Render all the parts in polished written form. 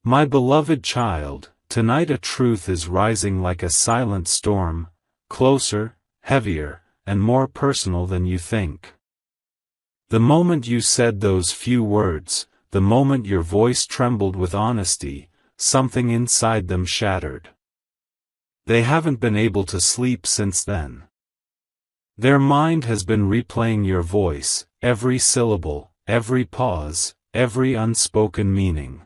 My beloved child, tonight a truth is rising like a silent storm, closer, heavier, and more personal than you think. The moment you said those few words, the moment your voice trembled with honesty, something inside them shattered. They haven't been able to sleep since then. Their mind has been replaying your voice, every syllable, every pause, every unspoken meaning.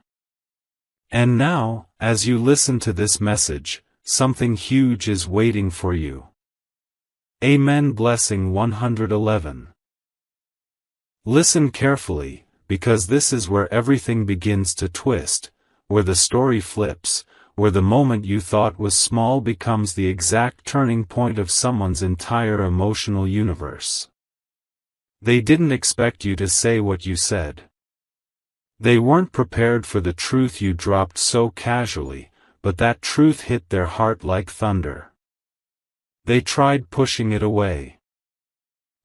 And now, as you listen to this message, something huge is waiting for you. Amen. Blessing 111. Listen carefully, because this is where everything begins to twist, where the story flips, where the moment you thought was small becomes the exact turning point of someone's entire emotional universe. They didn't expect you to say what you said. They weren't prepared for the truth you dropped so casually, but that truth hit their heart like thunder. They tried pushing it away.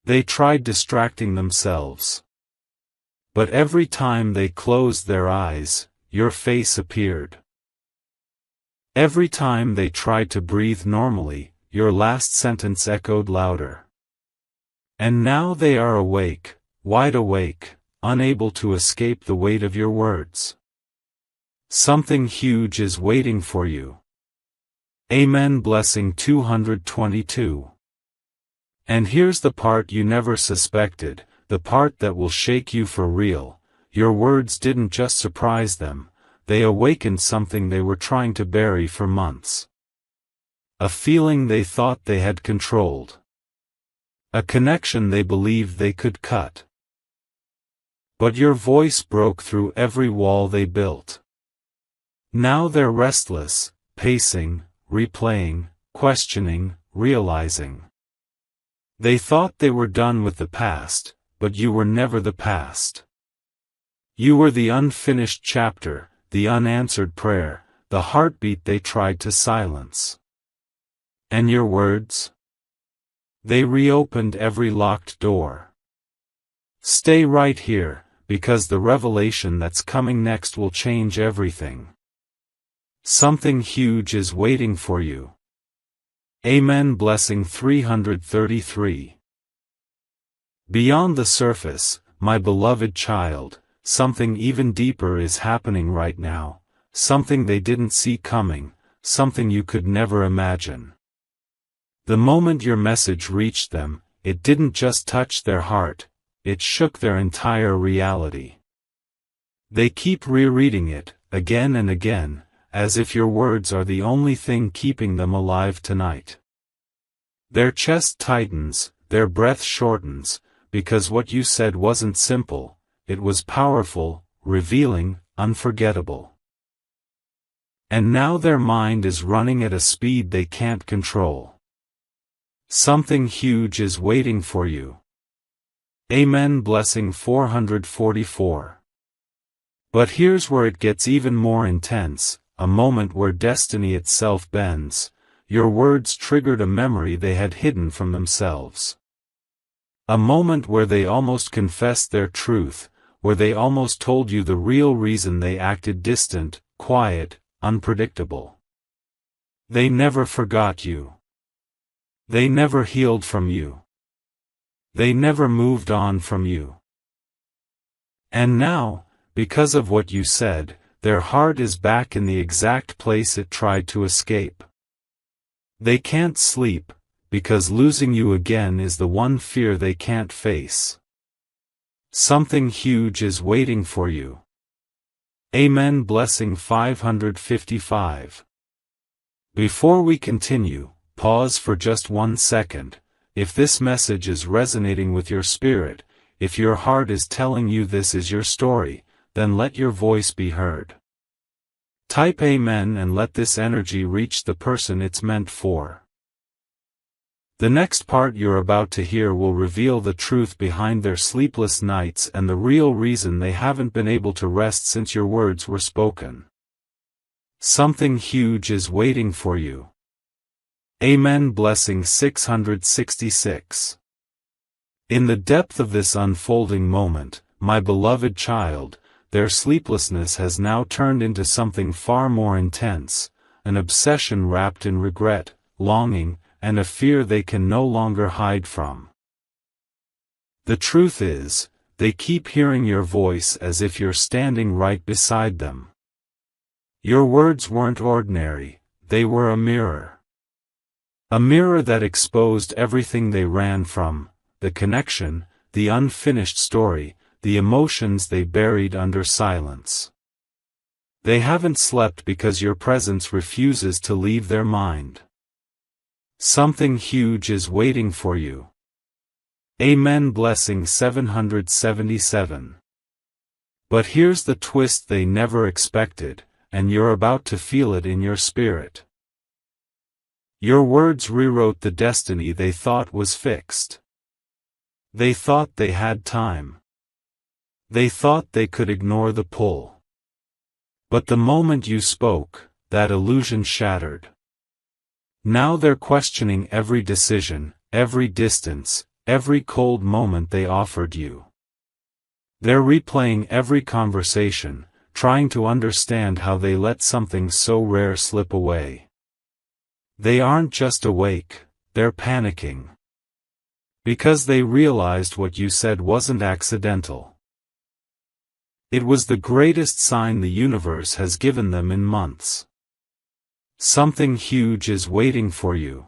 They tried distracting themselves. But every time they closed their eyes, your face appeared. Every time they tried to breathe normally, your last sentence echoed louder. And now they are awake, wide awake, unable to escape the weight of your words. Something huge is waiting for you. Amen. Blessing 222. And here's the part you never suspected, the part that will shake you for real. Your words didn't just surprise them, they awakened something they were trying to bury for months. A feeling they thought they had controlled. A connection they believed they could cut. But your voice broke through every wall they built. Now they're restless, pacing, replaying, questioning, realizing. They thought they were done with the past, but you were never the past. You were the unfinished chapter, the unanswered prayer, the heartbeat they tried to silence. And your words? They reopened every locked door. Stay right here, because the revelation that's coming next will change everything. Something huge is waiting for you. Amen. Blessing 333. Beyond the surface, my beloved child, something even deeper is happening right now, something they didn't see coming, something you could never imagine. The moment your message reached them, it didn't just touch their heart, it shook their entire reality. They keep rereading it, again and again, as if your words are the only thing keeping them alive tonight. Their chest tightens, their breath shortens, because what you said wasn't simple, it was powerful, revealing, unforgettable. And now their mind is running at a speed they can't control. Something huge is waiting for you. Amen. Blessing 444. But here's where it gets even more intense, a moment where destiny itself bends. Your words triggered a memory they had hidden from themselves. A moment where they almost confessed their truth, where they almost told you the real reason they acted distant, quiet, unpredictable. They never forgot you. They never healed from you. They never moved on from you. And now, because of what you said, their heart is back in the exact place it tried to escape. They can't sleep, because losing you again is the one fear they can't face. Something huge is waiting for you. Amen. Blessing 555. Before we continue, pause for just 1 second. If this message is resonating with your spirit, if your heart is telling you this is your story, then let your voice be heard. Type Amen and let this energy reach the person it's meant for. The next part you're about to hear will reveal the truth behind their sleepless nights and the real reason they haven't been able to rest since your words were spoken. Something huge is waiting for you. Amen. Blessing 666. In the depth of this unfolding moment, my beloved child, their sleeplessness has now turned into something far more intense, an obsession wrapped in regret, longing, and a fear they can no longer hide from. The truth is, they keep hearing your voice as if you're standing right beside them. Your words weren't ordinary, they were a mirror. A mirror that exposed everything they ran from, the connection, the unfinished story, the emotions they buried under silence. They haven't slept because your presence refuses to leave their mind. Something huge is waiting for you. Amen. Blessing 777. But here's the twist they never expected, and you're about to feel it in your spirit. Your words rewrote the destiny they thought was fixed. They thought they had time. They thought they could ignore the pull. But the moment you spoke, that illusion shattered. Now they're questioning every decision, every distance, every cold moment they offered you. They're replaying every conversation, trying to understand how they let something so rare slip away. They aren't just awake, they're panicking. Because they realized what you said wasn't accidental. It was the greatest sign the universe has given them in months. Something huge is waiting for you.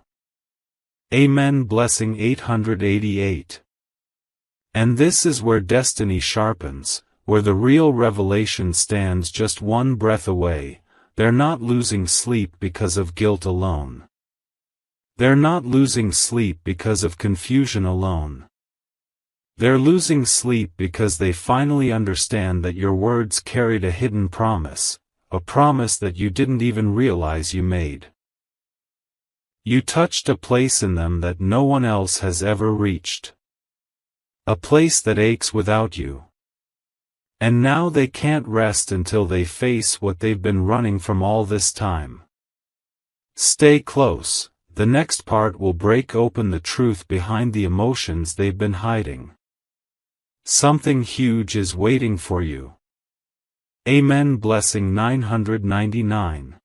Amen. Blessing 888. And this is where destiny sharpens, where the real revelation stands just one breath away. They're not losing sleep because of guilt alone. They're not losing sleep because of confusion alone. They're losing sleep because they finally understand that your words carried a hidden promise, a promise that you didn't even realize you made. You touched a place in them that no one else has ever reached. A place that aches without you. And now they can't rest until they face what they've been running from all this time. Stay close, the next part will break open the truth behind the emotions they've been hiding. Something huge is waiting for you. Amen. Blessing 999.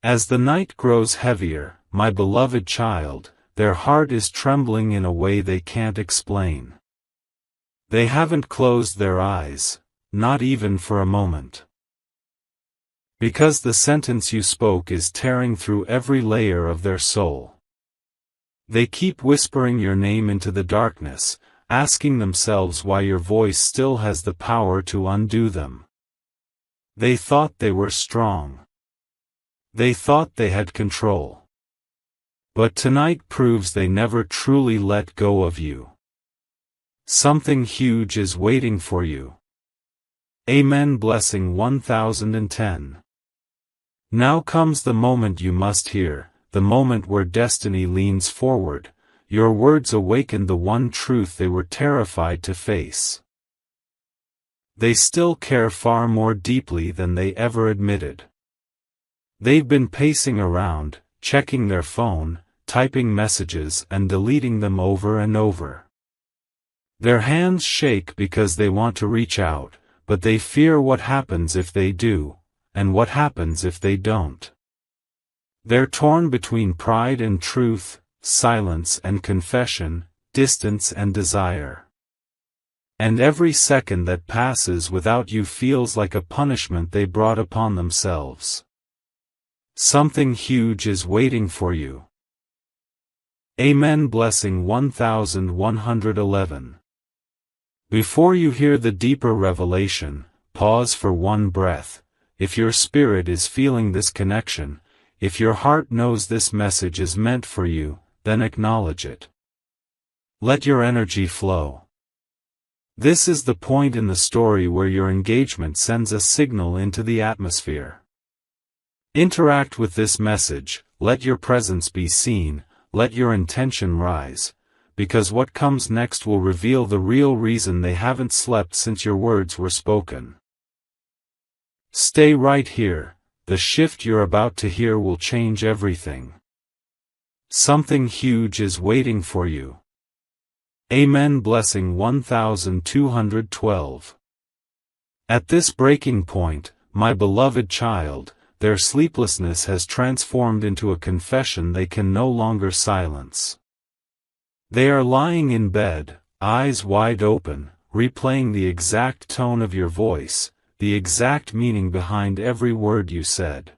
As the night grows heavier, my beloved child, their heart is trembling in a way they can't explain. They haven't closed their eyes, not even for a moment. Because the sentence you spoke is tearing through every layer of their soul. They keep whispering your name into the darkness, asking themselves why your voice still has the power to undo them. They thought they were strong. They thought they had control. But tonight proves they never truly let go of you. Something huge is waiting for you. Amen. Blessing 1010. Now comes the moment you must hear, the moment where destiny leans forward. Your words awakened the one truth they were terrified to face. They still care far more deeply than they ever admitted. They've been pacing around, checking their phone, typing messages and deleting them over and over. Their hands shake because they want to reach out, but they fear what happens if they do, and what happens if they don't. They're torn between pride and truth, silence and confession, distance and desire. And every second that passes without you feels like a punishment they brought upon themselves. Something huge is waiting for you. Amen. Blessing 1111. Before you hear the deeper revelation, pause for one breath. If your spirit is feeling this connection, if your heart knows this message is meant for you, then acknowledge it. Let your energy flow. This is the point in the story where your engagement sends a signal into the atmosphere. Interact with this message, let your presence be seen, let your intention rise, because what comes next will reveal the real reason they haven't slept since your words were spoken. Stay right here, the shift you're about to hear will change everything. Something huge is waiting for you. Amen. Blessing 1212. At this breaking point, my beloved child, their sleeplessness has transformed into a confession they can no longer silence. They are lying in bed, eyes wide open, replaying the exact tone of your voice, the exact meaning behind every word you said.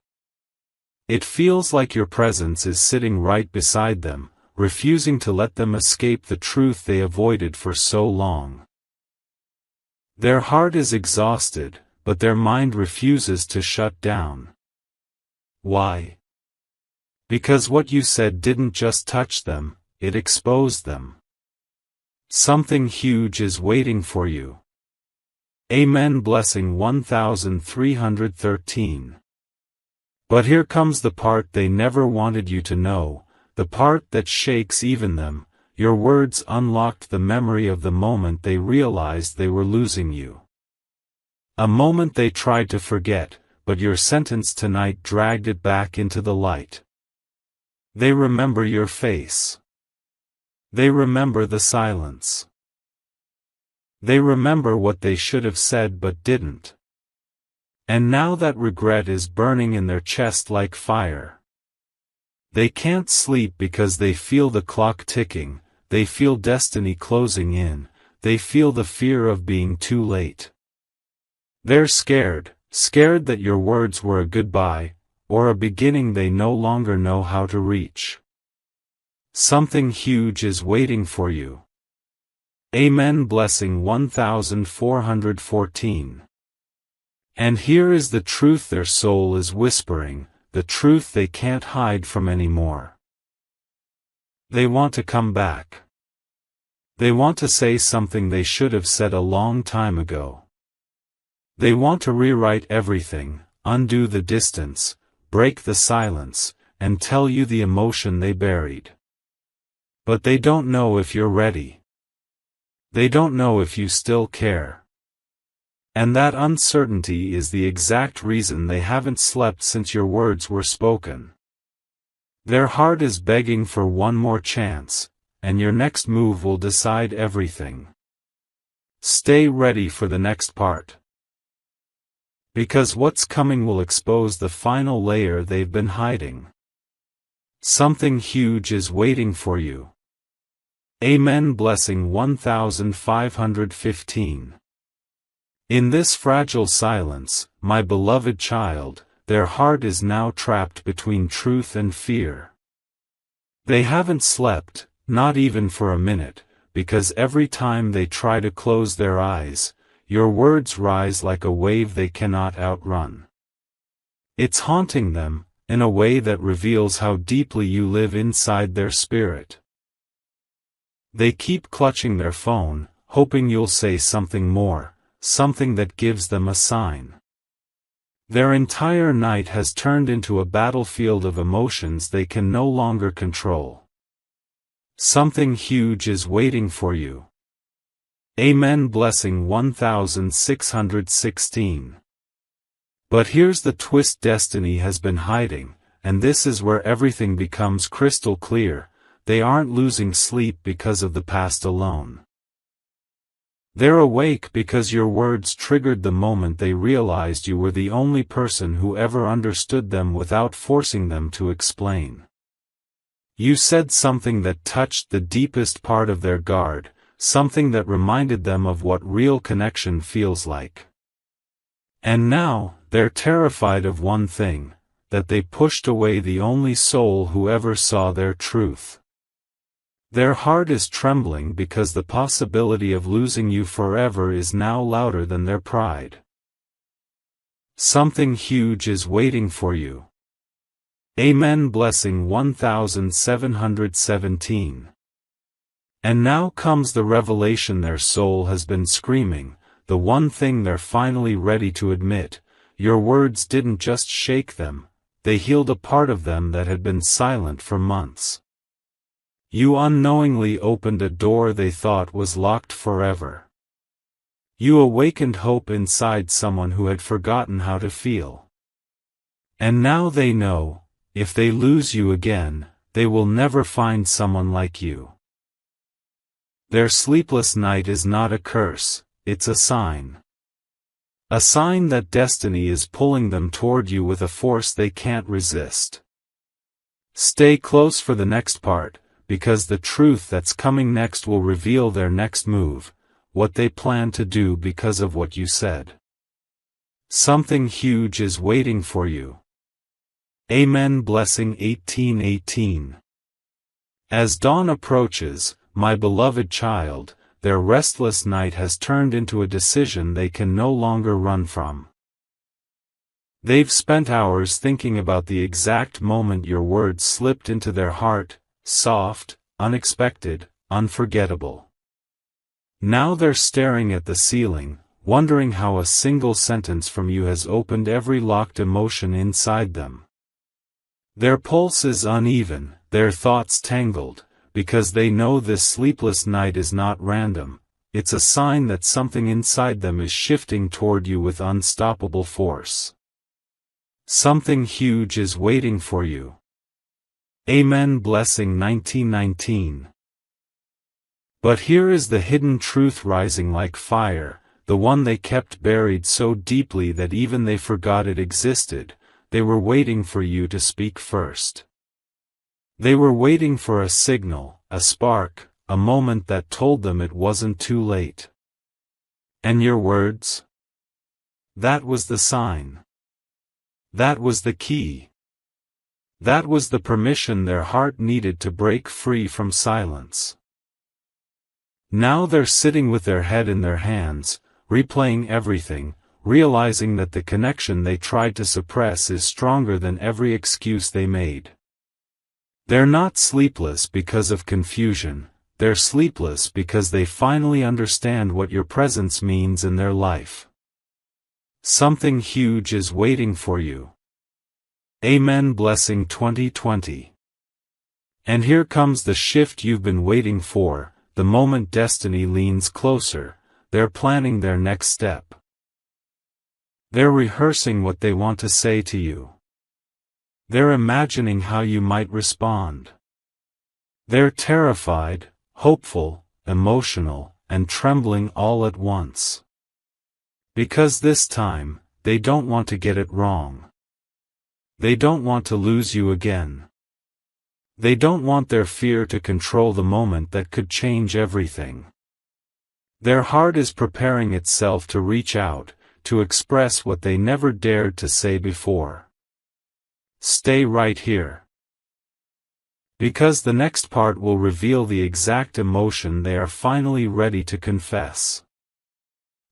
It feels like your presence is sitting right beside them, refusing to let them escape the truth they avoided for so long. Their heart is exhausted, but their mind refuses to shut down. Why? Because what you said didn't just touch them, it exposed them. Something huge is waiting for you. Amen. Blessing 1313. But here comes the part they never wanted you to know, the part that shakes even them. Your words unlocked the memory of the moment they realized they were losing you. A moment they tried to forget, but your sentence tonight dragged it back into the light. They remember your face. They remember the silence. They remember what they should have said but didn't. And now that regret is burning in their chest like fire. They can't sleep because they feel the clock ticking, they feel destiny closing in, they feel the fear of being too late. They're scared that your words were a goodbye, or a beginning they no longer know how to reach. Something huge is waiting for you. Amen. Blessing 1414. And here is the truth their soul is whispering, the truth they can't hide from anymore. They want to come back. They want to say something they should have said a long time ago. They want to rewrite everything, undo the distance, break the silence, and tell you the emotion they buried. But they don't know if you're ready. They don't know if you still care. And that uncertainty is the exact reason they haven't slept since your words were spoken. Their heart is begging for one more chance, and your next move will decide everything. Stay ready for the next part. Because what's coming will expose the final layer they've been hiding. Something huge is waiting for you. Amen. Blessing 1515. In this fragile silence, my beloved child, their heart is now trapped between truth and fear. They haven't slept, not even for a minute, because every time they try to close their eyes, your words rise like a wave they cannot outrun. It's haunting them, in a way that reveals how deeply you live inside their spirit. They keep clutching their phone, hoping you'll say something more, something that gives them a sign. Their entire night has turned into a battlefield of emotions they can no longer control. Something huge is waiting for you. Amen. Blessing 1616. But here's the twist destiny has been hiding, and this is where everything becomes crystal clear. They aren't losing sleep because of the past alone. They're awake because your words triggered the moment they realized you were the only person who ever understood them without forcing them to explain. You said something that touched the deepest part of their guard, something that reminded them of what real connection feels like. And now, they're terrified of one thing, that they pushed away the only soul who ever saw their truth. Their heart is trembling because the possibility of losing you forever is now louder than their pride. Something huge is waiting for you. Amen. Blessing 1717. And now comes the revelation their soul has been screaming, the one thing they're finally ready to admit. Your words didn't just shake them, they healed a part of them that had been silent for months. You unknowingly opened a door they thought was locked forever. You awakened hope inside someone who had forgotten how to feel. And now they know, if they lose you again, they will never find someone like you. Their sleepless night is not a curse, it's a sign. A sign that destiny is pulling them toward you with a force they can't resist. Stay close for the next part, because the truth that's coming next will reveal their next move, what they plan to do because of what you said. Something huge is waiting for you. Amen. Blessing 1818. As dawn approaches, my beloved child, their restless night has turned into a decision they can no longer run from. They've spent hours thinking about the exact moment your words slipped into their heart, soft, unexpected, unforgettable. Now they're staring at the ceiling, wondering how a single sentence from you has opened every locked emotion inside them. Their pulse is uneven, their thoughts tangled, because they know this sleepless night is not random. It's a sign that something inside them is shifting toward you with unstoppable force. Something huge is waiting for you. Amen. Blessing 1919. But here is the hidden truth rising like fire, the one they kept buried so deeply that even they forgot it existed. They were waiting for you to speak first. They were waiting for a signal, a spark, a moment that told them it wasn't too late. And your words? That was the sign. That was the key. That was the permission their heart needed to break free from silence. Now they're sitting with their head in their hands, replaying everything, realizing that the connection they tried to suppress is stronger than every excuse they made. They're not sleepless because of confusion, they're sleepless because they finally understand what your presence means in their life. Something huge is waiting for you. Amen. Blessing 2020. And here comes the shift you've been waiting for, the moment destiny leans closer, they're planning their next step. They're rehearsing what they want to say to you. They're imagining how you might respond. They're terrified, hopeful, emotional, and trembling all at once. Because this time, they don't want to get it wrong. They don't want to lose you again. They don't want their fear to control the moment that could change everything. Their heart is preparing itself to reach out, to express what they never dared to say before. Stay right here. Because the next part will reveal the exact emotion they are finally ready to confess.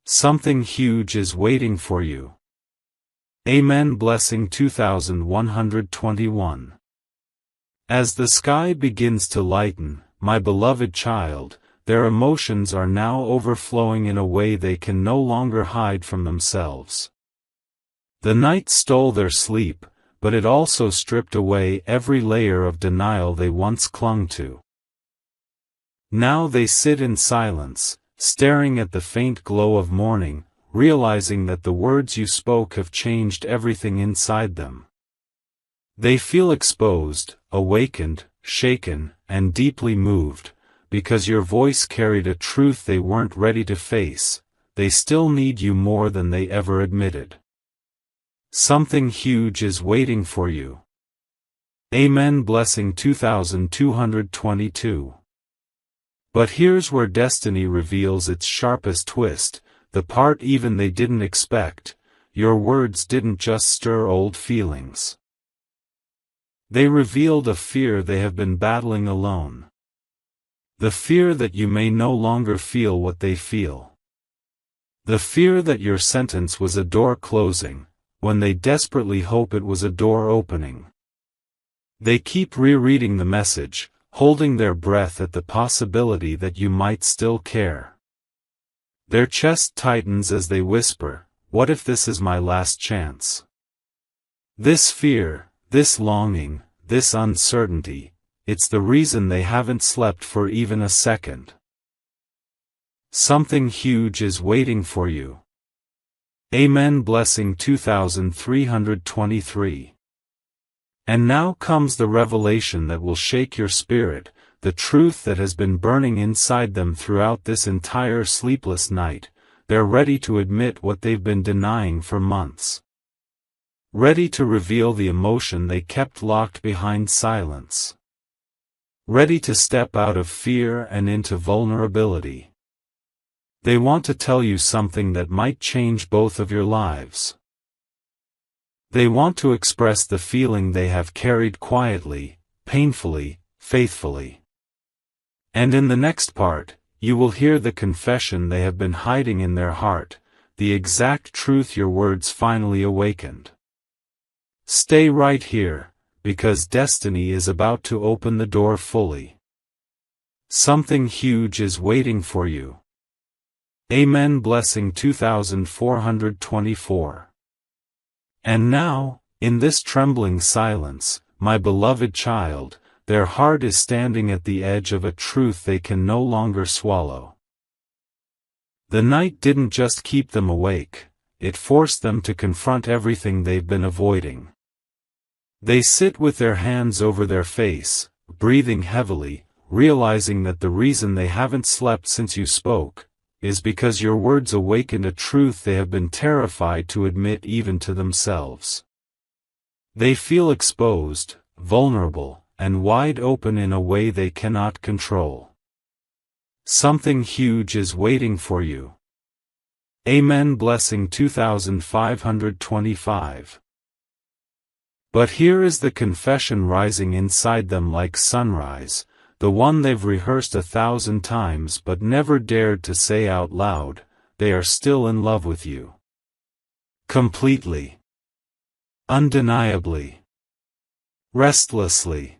Something huge is waiting for you. Amen. Blessing 2121. As the sky begins to lighten, my beloved child, their emotions are now overflowing in a way they can no longer hide from themselves. The night stole their sleep, but it also stripped away every layer of denial they once clung to. Now they sit in silence, staring at the faint glow of morning, realizing that the words you spoke have changed everything inside them. They feel exposed, awakened, shaken, and deeply moved, because your voice carried a truth they weren't ready to face. They still need you more than they ever admitted. Something huge is waiting for you. Amen. Blessing 2222. But here's where destiny reveals its sharpest twist, the part even they didn't expect. Your words didn't just stir old feelings. They revealed a fear they have been battling alone. The fear that you may no longer feel what they feel. The fear that your sentence was a door closing, when they desperately hope it was a door opening. They keep rereading the message, holding their breath at the possibility that you might still care. Their chest tightens as they whisper, "What if this is my last chance?" This fear, this longing, this uncertainty, it's the reason they haven't slept for even a second. Something huge is waiting for you. Amen. Blessing 2323. And now comes the revelation that will shake your spirit, the truth that has been burning inside them throughout this entire sleepless night. they're ready to admit what they've been denying for months. Ready to reveal the emotion they kept locked behind silence. Ready to step out of fear and into vulnerability. They want to tell you something that might change both of your lives. They want to express the feeling they have carried quietly, painfully, faithfully. And in the next part, you will hear the confession they have been hiding in their heart, the exact truth your words finally awakened. Stay right here, because destiny is about to open the door fully. Something huge is waiting for you. Amen. Blessing 2424. And now, in this trembling silence, my beloved child, their heart is standing at the edge of a truth they can no longer swallow. The night didn't just keep them awake, it forced them to confront everything they've been avoiding. They sit with their hands over their face, breathing heavily, realizing that the reason they haven't slept since you spoke is because your words awakened a truth they have been terrified to admit even to themselves. They feel exposed, vulnerable, and wide open in a way they cannot control. Something huge is waiting for you. Amen. Blessing 2525. But here is the confession rising inside them like sunrise, the one they've rehearsed 1,000 times but never dared to say out loud. They are still in love with you. Completely. Undeniably. Restlessly.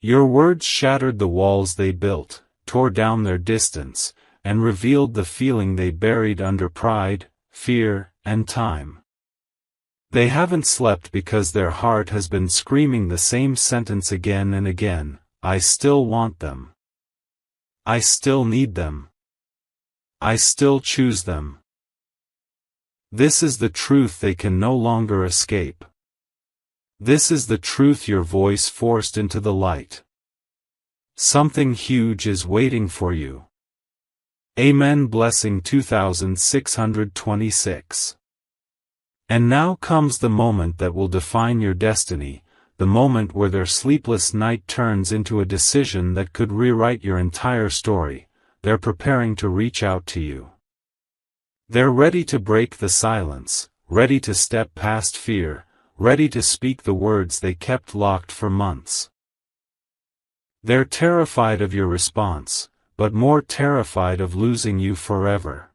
Your words shattered the walls they built, tore down their distance, and revealed the feeling they buried under pride, fear, and time. They haven't slept because their heart has been screaming the same sentence again and again: I still want them. I still need them. I still choose them. This is the truth they can no longer escape. This is the truth your voice forced into the light. Something huge is waiting for you. Amen. Blessing 2626. And now comes the moment that will define your destiny, the moment where their sleepless night turns into a decision that could rewrite your entire story. They're preparing to reach out to you. They're ready to break the silence, ready to step past fear, ready to speak the words they kept locked for months. They're terrified of your response, but more terrified of losing you forever.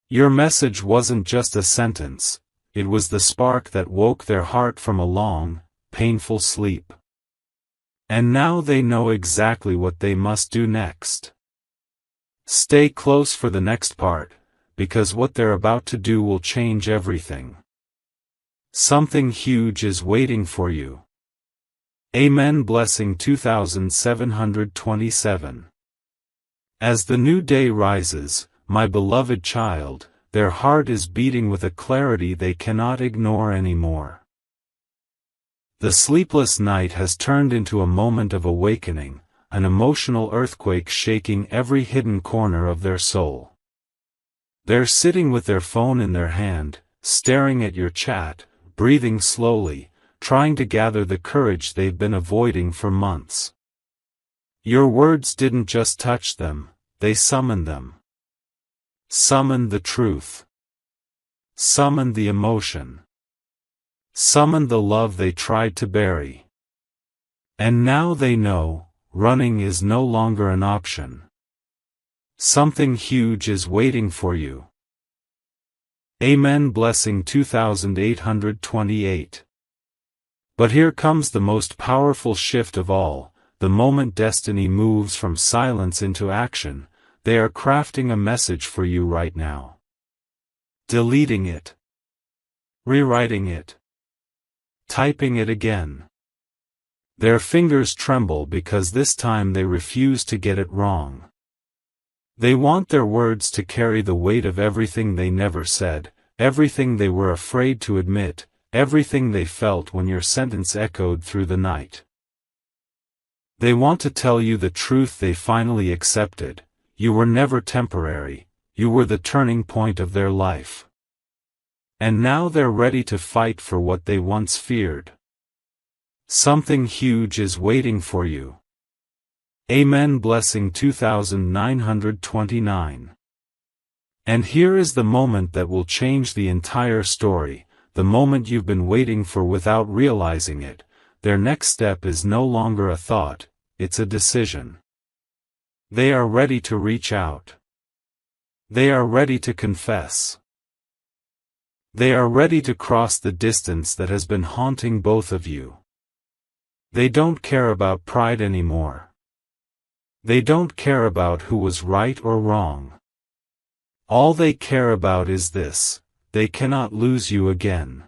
Your message wasn't just a sentence, it was the spark that woke their heart from a long, painful sleep. And now they know exactly what they must do next. Stay close for the next part, because what they're about to do will change everything. Something huge is waiting for you. Amen. Blessing 2727. As the new day rises, my beloved child, their heart is beating with a clarity they cannot ignore anymore. The sleepless night has turned into a moment of awakening, an emotional earthquake shaking every hidden corner of their soul. They're sitting with their phone in their hand, staring at your chat, breathing slowly, trying to gather the courage they've been avoiding for months. Your words didn't just touch them, they summoned them. Summoned the truth. Summoned the emotion. Summoned the love they tried to bury. And now they know, running is no longer an option. Something huge is waiting for you. Amen. Blessing 2828. But here comes the most powerful shift of all, the moment destiny moves from silence into action. They are crafting a message for you right now. Deleting it. Rewriting it. Typing it again. Their fingers tremble because this time they refuse to get it wrong. They want their words to carry the weight of everything they never said, everything they were afraid to admit, everything they felt when your sentence echoed through the night. They want to tell you the truth they finally accepted: you were never temporary, you were the turning point of their life. And now they're ready to fight for what they once feared. Something huge is waiting for you. Amen. Blessing 2929. And here is the moment that will change the entire story, the moment you've been waiting for without realizing it. Their next step is no longer a thought, it's a decision. They are ready to reach out. They are ready to confess. They are ready to cross the distance that has been haunting both of you. They don't care about pride anymore. They don't care about who was right or wrong. All they care about is this: they cannot lose you again.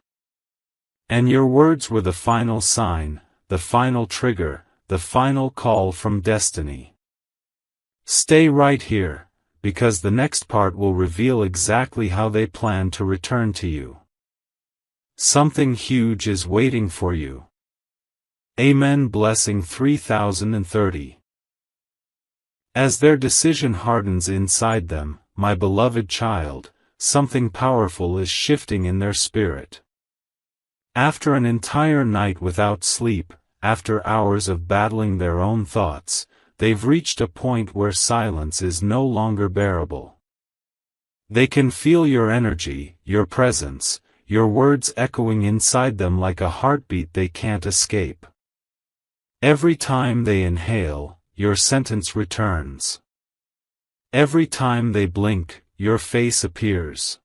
And your words were the final sign, the final trigger, the final call from destiny. Stay right here, because the next part will reveal exactly how they plan to return to you. Something huge is waiting for you. Amen. Blessing 3030. As their decision hardens inside them, my beloved child, something powerful is shifting in their spirit. After an entire night without sleep, after hours of battling their own thoughts, they've reached a point where silence is no longer bearable. They can feel your energy, your presence, your words echoing inside them like a heartbeat they can't escape. Every time they inhale, your sentence returns. Every time they blink, your face appears.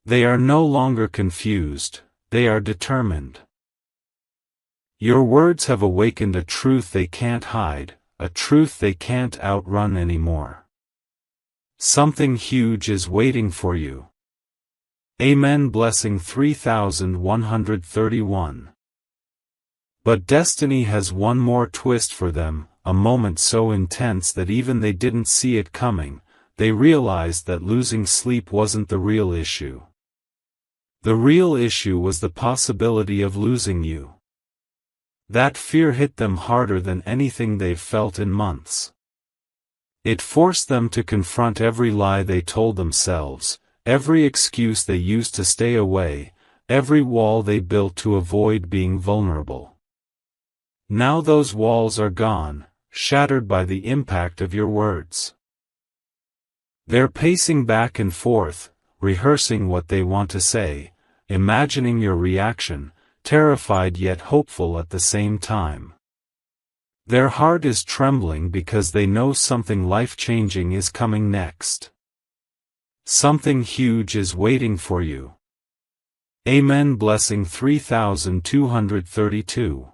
They are no longer confused, they are determined. Your words have awakened a truth they can't hide, a truth they can't outrun anymore. Something huge is waiting for you. Amen. Blessing 3131. But destiny has one more twist for them, a moment so intense that even they didn't see it coming. They realized that losing sleep wasn't the real issue. The real issue was the possibility of losing you. That fear hit them harder than anything they've felt in months. It forced them to confront every lie they told themselves, every excuse they used to stay away, every wall they built to avoid being vulnerable. Now those walls are gone, shattered by the impact of your words. They're pacing back and forth, rehearsing what they want to say, imagining your reaction, terrified yet hopeful at the same time. Their heart is trembling because they know something life-changing is coming next. Something huge is waiting for you. Amen. Blessing 3232.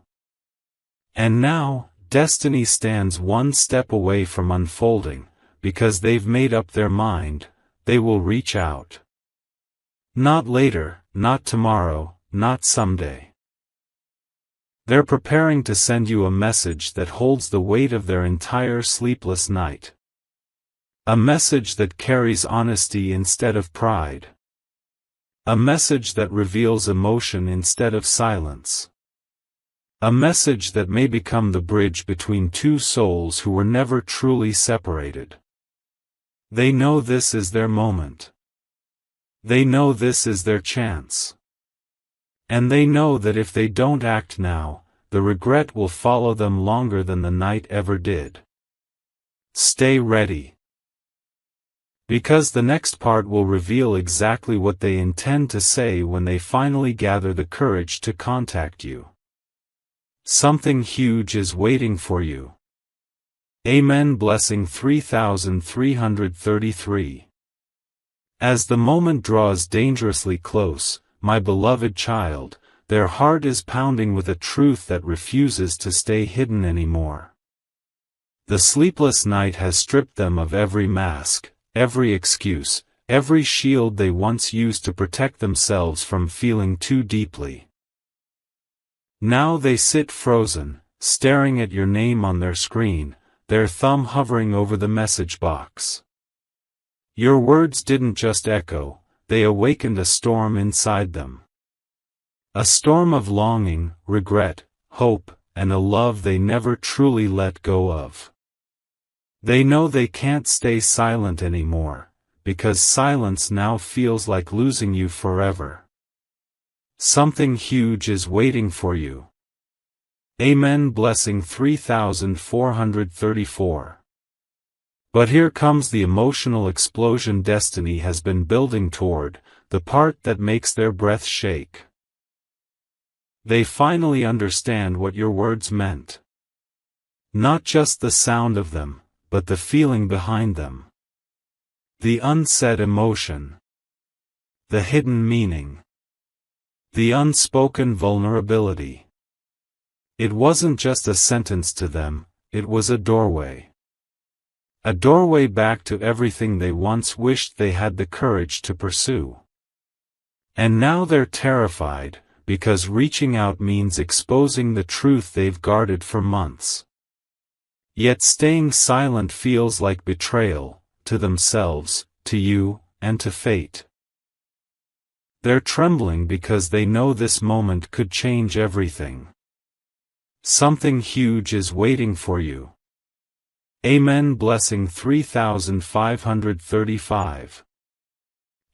And now, destiny stands one step away from unfolding, because they've made up their mind, they will reach out. Not later, not tomorrow, not someday. They're preparing to send you a message that holds the weight of their entire sleepless night. A message that carries honesty instead of pride. A message that reveals emotion instead of silence. A message that may become the bridge between two souls who were never truly separated. They know this is their moment. They know this is their chance. And they know that if they don't act now, the regret will follow them longer than the night ever did. Stay ready. Because the next part will reveal exactly what they intend to say when they finally gather the courage to contact you. Something huge is waiting for you. Amen. Blessing 3333. As the moment draws dangerously close, my beloved child, their heart is pounding with a truth that refuses to stay hidden anymore. The sleepless night has stripped them of every mask, every excuse, every shield they once used to protect themselves from feeling too deeply. Now they sit frozen, staring at your name on their screen, their thumb hovering over the message box. Your words didn't just echo, they awakened a storm inside them. A storm of longing, regret, hope, and a love they never truly let go of. They know they can't stay silent anymore, because silence now feels like losing you forever. Something huge is waiting for you. Amen. Blessing 3434. But here comes the emotional explosion Destiny has been building toward, the part that makes their breath shake. They finally understand what your words meant. Not just the sound of them, but the feeling behind them. The unsaid emotion. The hidden meaning. The unspoken vulnerability. It wasn't just a sentence to them, it was a doorway. A doorway back to everything they once wished they had the courage to pursue. And now they're terrified, because reaching out means exposing the truth they've guarded for months. Yet staying silent feels like betrayal, to themselves, to you, and to fate. They're trembling because they know this moment could change everything. Something huge is waiting for you. Amen. Blessing 3535.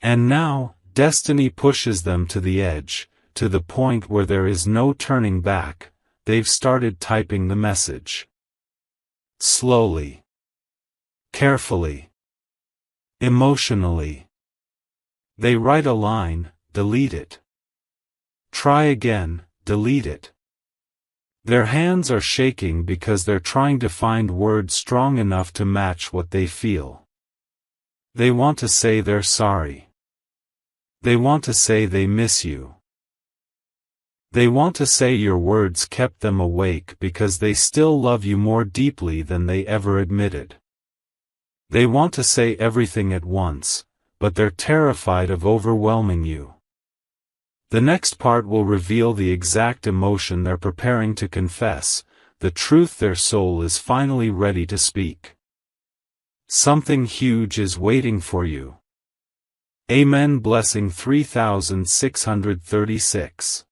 And now, Destiny pushes them to the edge, to the point where there is no turning back. They've started typing the message. Slowly. Carefully. Emotionally. They write a line, delete it. Try again, delete it. Their hands are shaking because they're trying to find words strong enough to match what they feel. They want to say they're sorry. They want to say they miss you. They want to say your words kept them awake because they still love you more deeply than they ever admitted. They want to say everything at once, but they're terrified of overwhelming you. The next part will reveal the exact emotion they're preparing to confess, the truth their soul is finally ready to speak. Something huge is waiting for you. Amen. Blessing 3636.